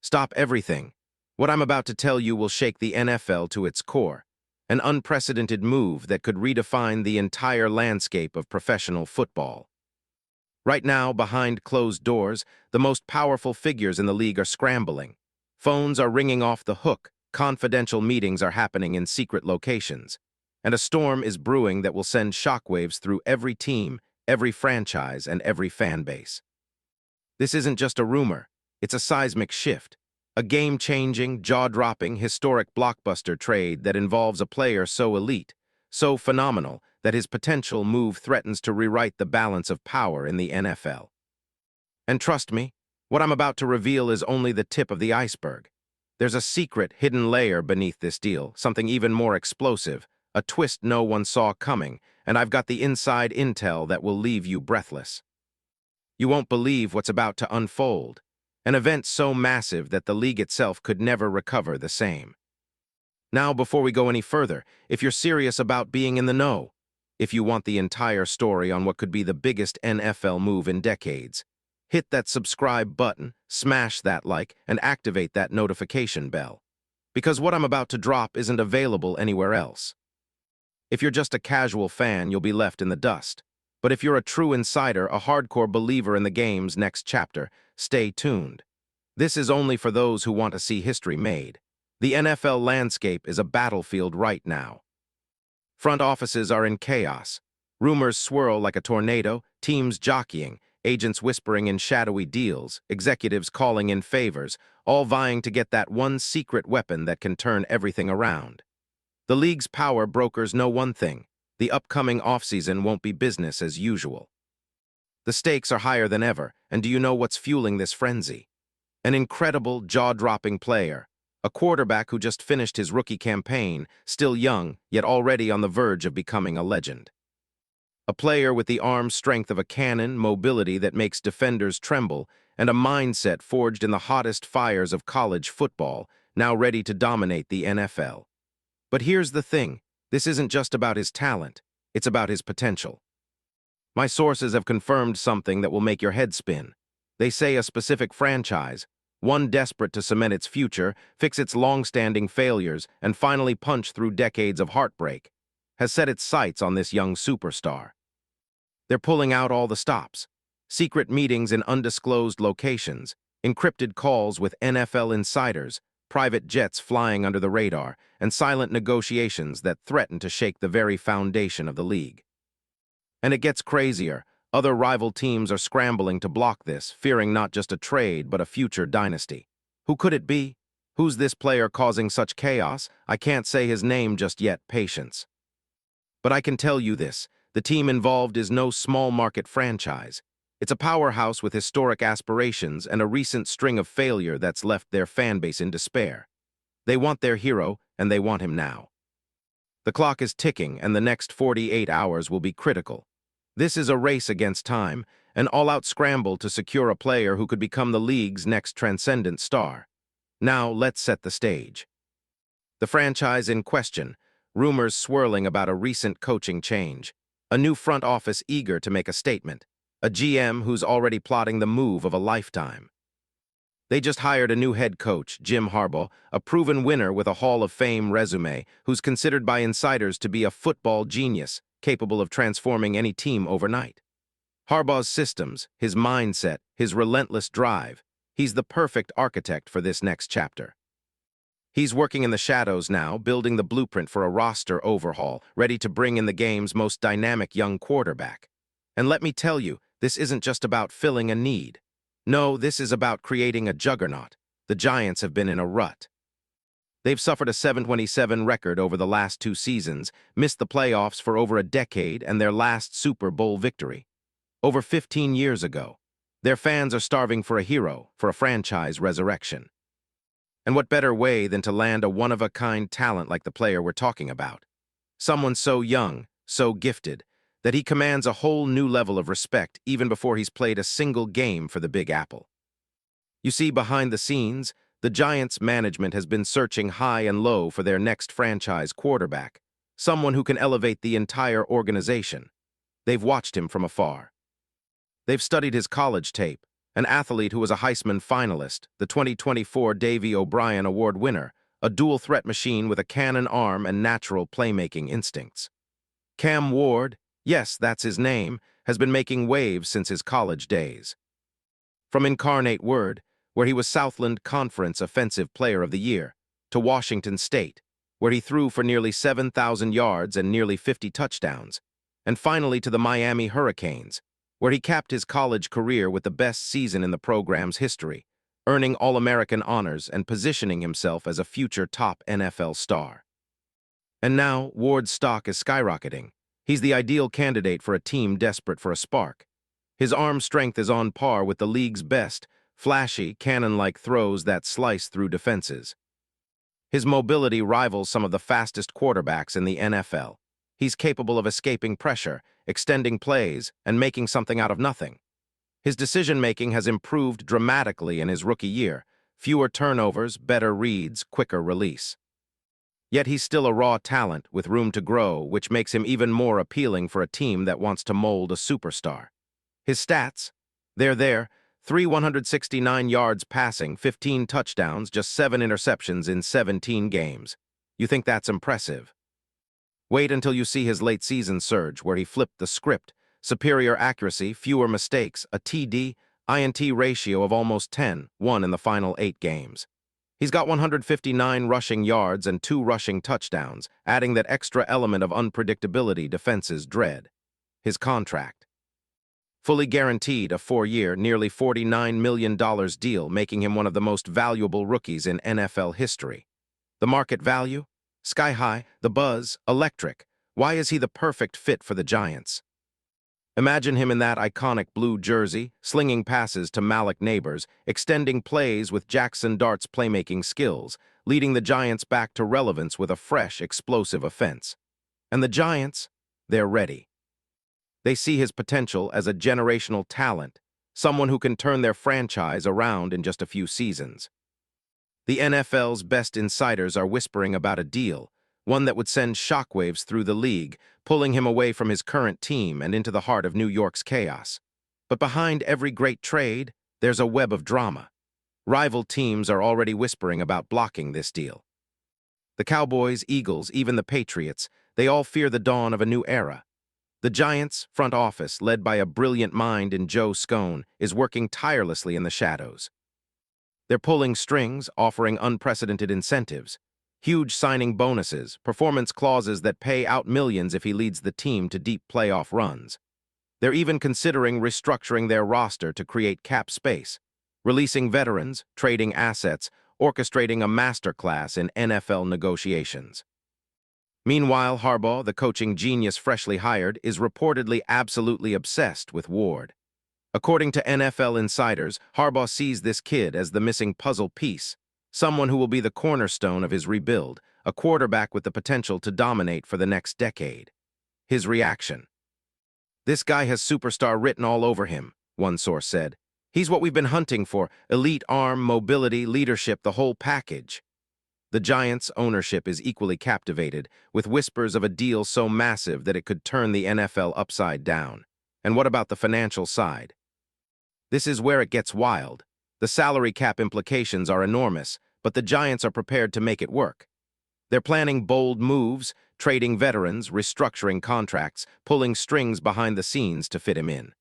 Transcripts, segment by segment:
Stop everything. What I'm about to tell you will shake the NFL to its core. An unprecedented move that could redefine the entire landscape of professional football. Right now, behind closed doors, the most powerful figures in the league are scrambling. Phones are ringing off the hook, confidential meetings are happening in secret locations, and a storm is brewing that will send shockwaves through every team, every franchise, and every fan base. This isn't just a rumor, it's a seismic shift, a game-changing, jaw-dropping, historic blockbuster trade that involves a player so elite, so phenomenal, that his potential move threatens to rewrite the balance of power in the NFL. And trust me, what I'm about to reveal is only the tip of the iceberg. There's a secret, hidden layer beneath this deal, something even more explosive, a twist no one saw coming, and I've got the inside intel that will leave you breathless. You won't believe what's about to unfold, an event so massive that the league itself could never recover the same. Now, before we go any further, if you're serious about being in the know, if you want the entire story on what could be the biggest NFL move in decades, hit that subscribe button, smash that like, and activate that notification bell. Because what I'm about to drop isn't available anywhere else. If you're just a casual fan, you'll be left in the dust. But if you're a true insider, a hardcore believer in the game's next chapter, stay tuned. This is only for those who want to see history made. The NFL landscape is a battlefield right now. Front offices are in chaos. Rumors swirl like a tornado, teams jockeying, agents whispering in shadowy deals, executives calling in favors, all vying to get that one secret weapon that can turn everything around. The league's power brokers know one thing: the upcoming offseason won't be business as usual. The stakes are higher than ever, and do you know what's fueling this frenzy? An incredible, jaw-dropping player, a quarterback who just finished his rookie campaign, still young, yet already on the verge of becoming a legend. A player with the arm strength of a cannon, mobility that makes defenders tremble, and a mindset forged in the hottest fires of college football, now ready to dominate the NFL. But here's the thing, this isn't just about his talent, it's about his potential. My sources have confirmed something that will make your head spin. They say a specific franchise, one desperate to cement its future, fix its long-standing failures, and finally punch through decades of heartbreak, has set its sights on this young superstar. They're pulling out all the stops. Secret meetings in undisclosed locations, encrypted calls with NFL insiders, private jets flying under the radar, and silent negotiations that threaten to shake the very foundation of the league. And it gets crazier. Other rival teams are scrambling to block this, fearing not just a trade, but a future dynasty. Who could it be? Who's this player causing such chaos? I can't say his name just yet, patience. But I can tell you this, the team involved is no small-market franchise. It's a powerhouse with historic aspirations and a recent string of failure that's left their fan base in despair. They want their hero, and they want him now. The clock is ticking, and the next 48 hours will be critical. This is a race against time, an all-out scramble to secure a player who could become the league's next transcendent star. Now, let's set the stage. The franchise in question, rumors swirling about a recent coaching change, a new front office eager to make a statement, a GM who's already plotting the move of a lifetime. They just hired a new head coach, Jim Harbaugh, a proven winner with a Hall of Fame resume, who's considered by insiders to be a football genius, capable of transforming any team overnight. Harbaugh's systems, his mindset, his relentless drive, he's the perfect architect for this next chapter. He's working in the shadows now, building the blueprint for a roster overhaul, ready to bring in the game's most dynamic young quarterback. And let me tell you, this isn't just about filling a need. No, this is about creating a juggernaut. The Giants have been in a rut. They've suffered a 7-27 record over the last 2 seasons, missed the playoffs for over a decade, and their last Super Bowl victory, over 15 years ago. Their fans are starving for a hero, for a franchise resurrection. And what better way than to land a one-of-a-kind talent like the player we're talking about? Someone so young, so gifted, that he commands a whole new level of respect even before he's played a single game for the Big Apple. You see, behind the scenes, the Giants' management has been searching high and low for their next franchise quarterback, someone who can elevate the entire organization. They've watched him from afar. They've studied his college tape, an athlete who was a Heisman finalist, the 2024 Davy O'Brien Award winner, a dual-threat machine with a cannon arm and natural playmaking instincts. Cam Ward, yes, that's his name, has been making waves since his college days. From Incarnate Word, where he was Southland Conference Offensive Player of the Year, to Washington State, where he threw for nearly 7,000 yards and nearly 50 touchdowns, and finally to the Miami Hurricanes, where he capped his college career with the best season in the program's history, earning All-American honors and positioning himself as a future top NFL star. And now, Ward's stock is skyrocketing. He's the ideal candidate for a team desperate for a spark. His arm strength is on par with the league's best, flashy, cannon-like throws that slice through defenses. His mobility rivals some of the fastest quarterbacks in the NFL. He's capable of escaping pressure, extending plays, and making something out of nothing. His decision-making has improved dramatically in his rookie year. Fewer turnovers, better reads, quicker release. Yet he's still a raw talent with room to grow, which makes him even more appealing for a team that wants to mold a superstar. His stats? They're there. 169 yards passing, 15 touchdowns, just 7 interceptions in 17 games. You think that's impressive? Wait until you see his late-season surge, where he flipped the script. Superior accuracy, fewer mistakes, a TD-INT ratio of almost 10, won in the final 8 games. He's got 159 rushing yards and 2 rushing touchdowns, adding that extra element of unpredictability defenses dread. His contract. Fully guaranteed a 4-year, nearly $49 million deal, making him one of the most valuable rookies in NFL history. The market value? Sky high, the buzz, electric. Why is he the perfect fit for the Giants? Imagine him in that iconic blue jersey, slinging passes to Malik Neighbors, extending plays with Jackson Dart's playmaking skills, leading the Giants back to relevance with a fresh, explosive offense. And the Giants? They're ready. They see his potential as a generational talent, someone who can turn their franchise around in just a few seasons. The NFL's best insiders are whispering about a deal, one that would send shockwaves through the league, pulling him away from his current team and into the heart of New York's chaos. But behind every great trade, there's a web of drama. Rival teams are already whispering about blocking this deal. The Cowboys, Eagles, even the Patriots, they all fear the dawn of a new era. The Giants' front office, led by a brilliant mind in Joe Scone, is working tirelessly in the shadows. They're pulling strings, offering unprecedented incentives, huge signing bonuses, performance clauses that pay out millions if he leads the team to deep playoff runs. They're even considering restructuring their roster to create cap space, releasing veterans, trading assets, orchestrating a masterclass in NFL negotiations. Meanwhile, Harbaugh, the coaching genius freshly hired, is reportedly absolutely obsessed with Ward. According to NFL insiders, Harbaugh sees this kid as the missing puzzle piece, someone who will be the cornerstone of his rebuild, a quarterback with the potential to dominate for the next decade. His reaction. "This guy has superstar written all over him," one source said. "He's what we've been hunting for, elite arm, mobility, leadership, the whole package." The Giants' ownership is equally captivated, with whispers of a deal so massive that it could turn the NFL upside down. And what about the financial side? This is where it gets wild. The salary cap implications are enormous, but the Giants are prepared to make it work. They're planning bold moves, trading veterans, restructuring contracts, pulling strings behind the scenes to fit him in.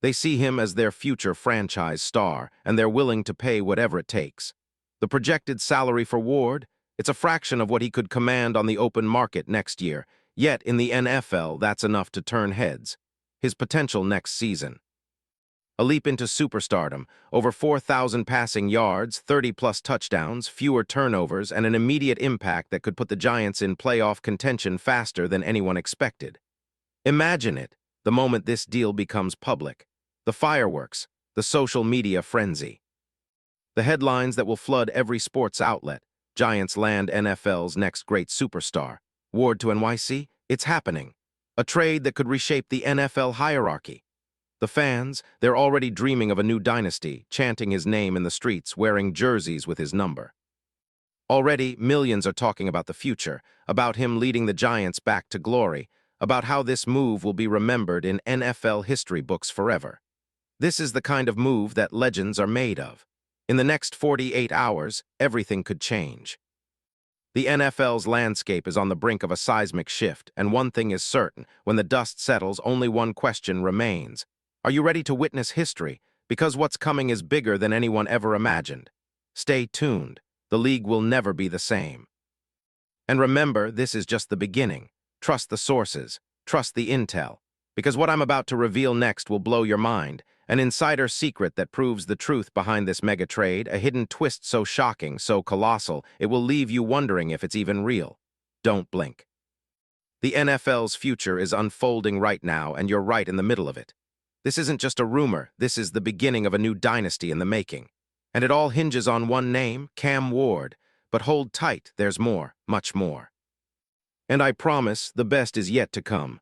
They see him as their future franchise star, and they're willing to pay whatever it takes. The projected salary for Ward, it's a fraction of what he could command on the open market next year, yet in the NFL that's enough to turn heads. His potential next season. A leap into superstardom, over 4,000 passing yards, 30-plus touchdowns, fewer turnovers, and an immediate impact that could put the Giants in playoff contention faster than anyone expected. Imagine it, the moment this deal becomes public. The fireworks, the social media frenzy. The headlines that will flood every sports outlet. Giants land NFL's next great superstar. Ward to NYC? It's happening. A trade that could reshape the NFL hierarchy. The fans, they're already dreaming of a new dynasty, chanting his name in the streets, wearing jerseys with his number. Already, millions are talking about the future, about him leading the Giants back to glory, about how this move will be remembered in NFL history books forever. This is the kind of move that legends are made of. In the next 48 hours, everything could change. The NFL's landscape is on the brink of a seismic shift, and one thing is certain: when the dust settles, only one question remains. Are you ready to witness history? Because what's coming is bigger than anyone ever imagined. Stay tuned. The league will never be the same. And remember, this is just the beginning. Trust the sources. Trust the intel. Because what I'm about to reveal next will blow your mind. An insider secret that proves the truth behind this mega trade, a hidden twist so shocking, so colossal, it will leave you wondering if it's even real. Don't blink. The NFL's future is unfolding right now, and you're right in the middle of it. This isn't just a rumor, this is the beginning of a new dynasty in the making. And it all hinges on one name, Cam Ward. But hold tight, there's more, much more. And I promise, the best is yet to come.